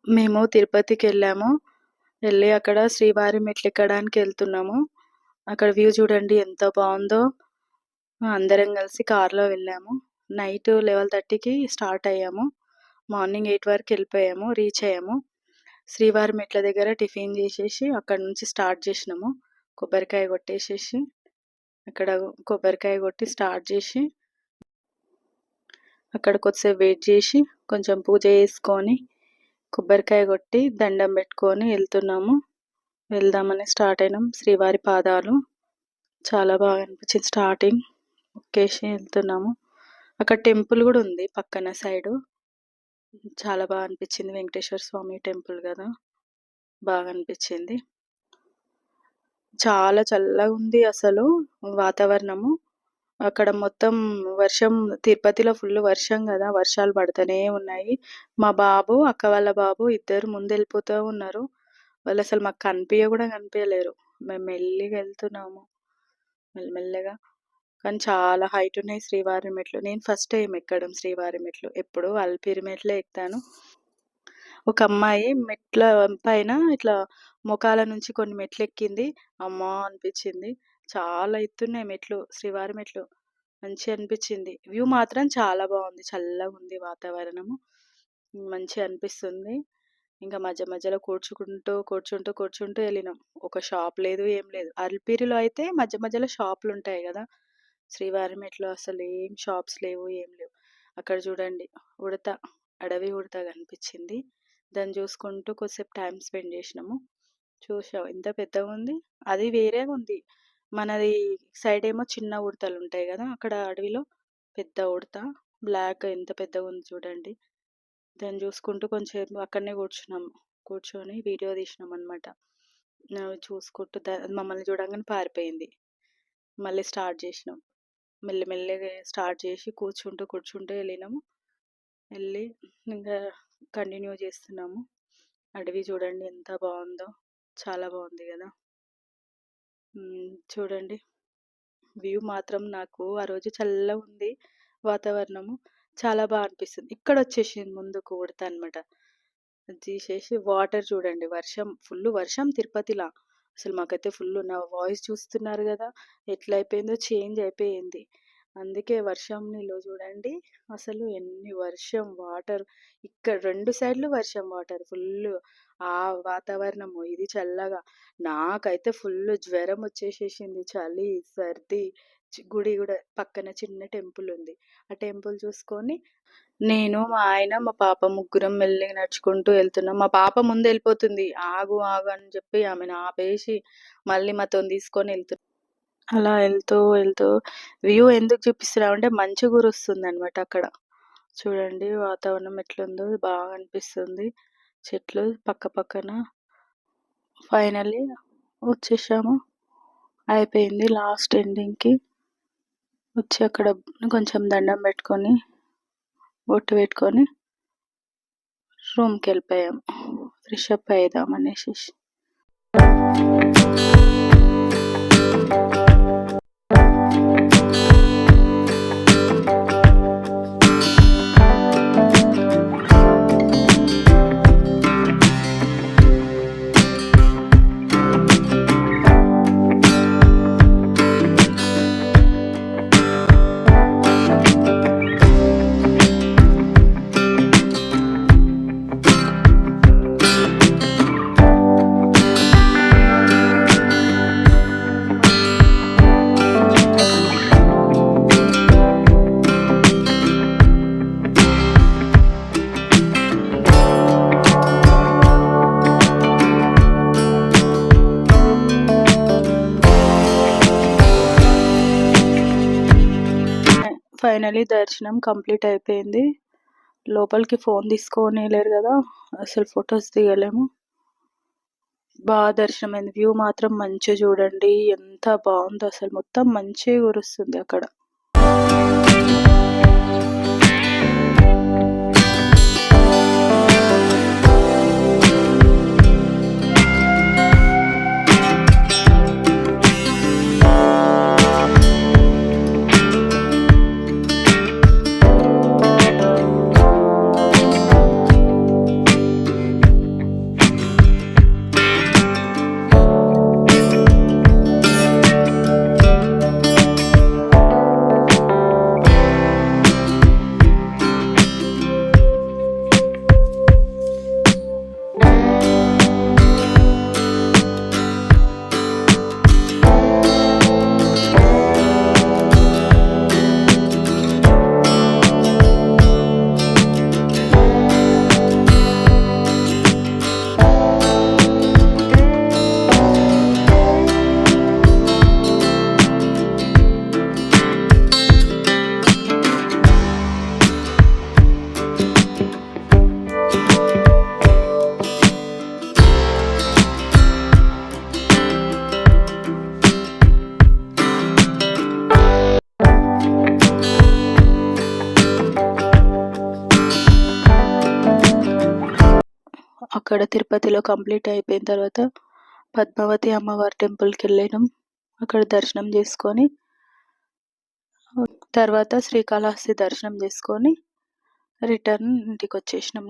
మేము తిరుపతికెళ్ళాము. ఎళ్లి అక్కడ శ్రీవారి మెట్లెక్కడానికి ఎళ్తున్నాము. అక్కడ వ్యూ చూడండి ఎంత బావుందో. అందరం కలిసి కార్‌లో వెళ్ళాము. నైట్ 11:30కి స్టార్ట్ అయ్యాము. మార్నింగ్ 8 వరకు ఎళ్ళిపోయాము. రీచ్ అయ్యాము. శ్రీవారి మెట్ల దగ్గర టిఫిన్ చేసేసి అక్కడి నుంచి స్టార్ట్ చేసినాము. కొబ్బరికాయ కొట్టేసేసి అక్కడ కొబ్బరికాయ కొట్టి స్టార్ట్ చేసి అక్కడ కొద్దిసేపు వెయిట్ చేసి కొంచెం పూజ చేసుకొని కొబ్బరికాయ కొట్టి దండం పెట్టుకొని వెళ్తున్నాము. వెళ్దామని స్టార్ట్ అయినాం. శ్రీవారి పాదాలు చాలా బాగా అనిపించింది. స్టార్టింగ్ మొక్కేసి వెళ్తున్నాము. అక్కడ టెంపుల్ కూడా ఉంది పక్కన సైడు. చాలా బాగా అనిపించింది. వెంకటేశ్వర స్వామి టెంపుల్ కదా, బాగా అనిపించింది. చాలా చల్లగా ఉంది అసలు వాతావరణము. అక్కడ మొత్తం వర్షం, తిరుపతిలో ఫుల్ వర్షం కదా, వర్షాలు పడుతూనే ఉన్నాయి. మా బాబు, అక్క వాళ్ళ బాబు ఇద్దరు ముందెళ్ళిపోతూ ఉన్నారు. వాళ్ళు అసలు మాకు కూడా కనిపియలేరు. మేము మెల్లిగా వెళ్తున్నాము మెల్లమెల్లగా. కానీ చాలా హైట్ ఉన్నాయి శ్రీవారి మెట్లు. నేను ఫస్ట్ టైం ఎక్కడం శ్రీవారి మెట్లు. ఎప్పుడు అలిపిరి మెట్లే ఎక్కుతాను. ఒక అమ్మాయి మెట్ల పైన ఇట్లా మోకాల నుంచి కొన్ని మెట్లు ఎక్కింది. అమ్మా అనిపించింది. చాలా ఎత్తున్నాయి మెట్లు, శ్రీవారి మెట్లు. మంచిగా అనిపించింది. వ్యూ మాత్రం చాలా బాగుంది. చల్లగా ఉంది వాతావరణము. మంచిగా అనిపిస్తుంది. ఇంకా మధ్య మధ్యలో కూర్చుంటూ వెళ్ళినాం. ఒక షాప్ లేదు, ఏం లేదు. అలిపిరిలో అయితే మధ్య మధ్యలో షాపులు ఉంటాయి కదా, శ్రీవారి మెట్లో అసలు ఏం షాప్స్ లేవు, ఏం లేవు. అక్కడ చూడండి ఉడత, అడవి ఉడత కనిపించింది. దాన్ని చూసుకుంటూ కొద్దిసేపు టైం స్పెండ్ చేసినాము. చూసాం ఎంత పెద్దగా ఉంది. అది వేరేగా ఉంది. మనది సైడ్ ఏమో చిన్న ఉడతలు ఉంటాయి కదా, అక్కడ అడవిలో పెద్ద ఉడత బ్లాక్ ఎంత పెద్దగా ఉంది చూడండి. దాన్ని చూసుకుంటూ కొంచెం అక్కడనే కూర్చొని వీడియో తీసినాం అనమాట. చూసుకుంటూ మమ్మల్ని చూడంగానే పారిపోయింది. మళ్ళీ స్టార్ట్ చేసినాం. మెల్లమెల్లగా స్టార్ట్ చేసి కూర్చుంటూ వెళ్ళినాము. వెళ్ళి ఇంకా కంటిన్యూ చేస్తున్నాము. అడవి చూడండి ఎంత బాగుందో, చాలా బాగుంది కదా. చూడండి వ్యూ మాత్రం నాకు ఆ రోజు చల్లగా ఉంది వాతావరణము. చాలా బాగా అనిపిస్తుంది. ఇక్కడ వచ్చేసింది ముందుకు ఉడత అనమాట. తీసేసి వాటర్ చూడండి, ఫుల్ వర్షం తిరుపతిలా. అసలు మాకైతే ఫుల్, నా వాయిస్ చూస్తున్నారు కదా ఎట్లా అయిపోయిందో, చేంజ్ అయిపోయింది. అందుకే వర్షం నీళ్ళు చూడండి అసలు ఎన్ని వర్షం వాటర్. ఇక్కడ 2 సైడ్లు వర్షం వాటర్ ఫుల్. ఆ వాతావరణము ఇది చల్లగా. నాకైతే ఫుల్ జ్వరం వచ్చేసేసింది, చలి, సర్ది. గుడి కూడా పక్కన చిన్న టెంపుల్ ఉంది. ఆ టెంపుల్ చూసుకొని నేను, మా ఆయన, మా పాప ముగ్గురం మెల్లిగా నడుచుకుంటూ వెళ్తున్నాం. మా పాప ముందు వెళ్ళిపోతుంది. ఆగు ఆగు అని చెప్పి ఆమెను ఆపేసి మళ్ళీ మాతో తీసుకొని వెళ్తున్నాం. అలా వెళ్తూ వ్యూ ఎందుకు చూపిస్తున్నామంటే మంచు కురుస్తుంది అనమాట అక్కడ. చూడండి వాతావరణం ఎట్లుందో, బాగా అనిపిస్తుంది. చెట్లు పక్క పక్కన. ఫైనల్లీ వచ్చేసాము. అయిపోయింది. లాస్ట్ ఎండింగ్కి వచ్చి అక్కడ కొంచెం దండం పెట్టుకొని బొట్టు పెట్టుకొని రూమ్కి వెళ్ళిపోయాం. ఫ్రెష్ అప్ అయిదాం అనేసి. ఫైనలీ దర్శనం కంప్లీట్ అయిపోయింది. లోపలికి ఫోన్ తీసుకోనిలేరు కదా, అసలు ఫొటోస్ దిగలేము. బాగా దర్శనం అయింది. వ్యూ మాత్రం మంచిగా చూడండి ఎంత బాగుందో. అసలు మొత్తం మంచిగా కురుస్తుంది అక్కడ. అక్కడ తిరుపతిలో కంప్లీట్ అయిపోయిన తర్వాత పద్మావతి అమ్మవారి టెంపుల్కి వెళ్ళినాం. అక్కడ దర్శనం చేసుకొని తర్వాత శ్రీకాళహస్తి దర్శనం చేసుకొని రిటర్న్ ఇంటికి వచ్చేసినాం.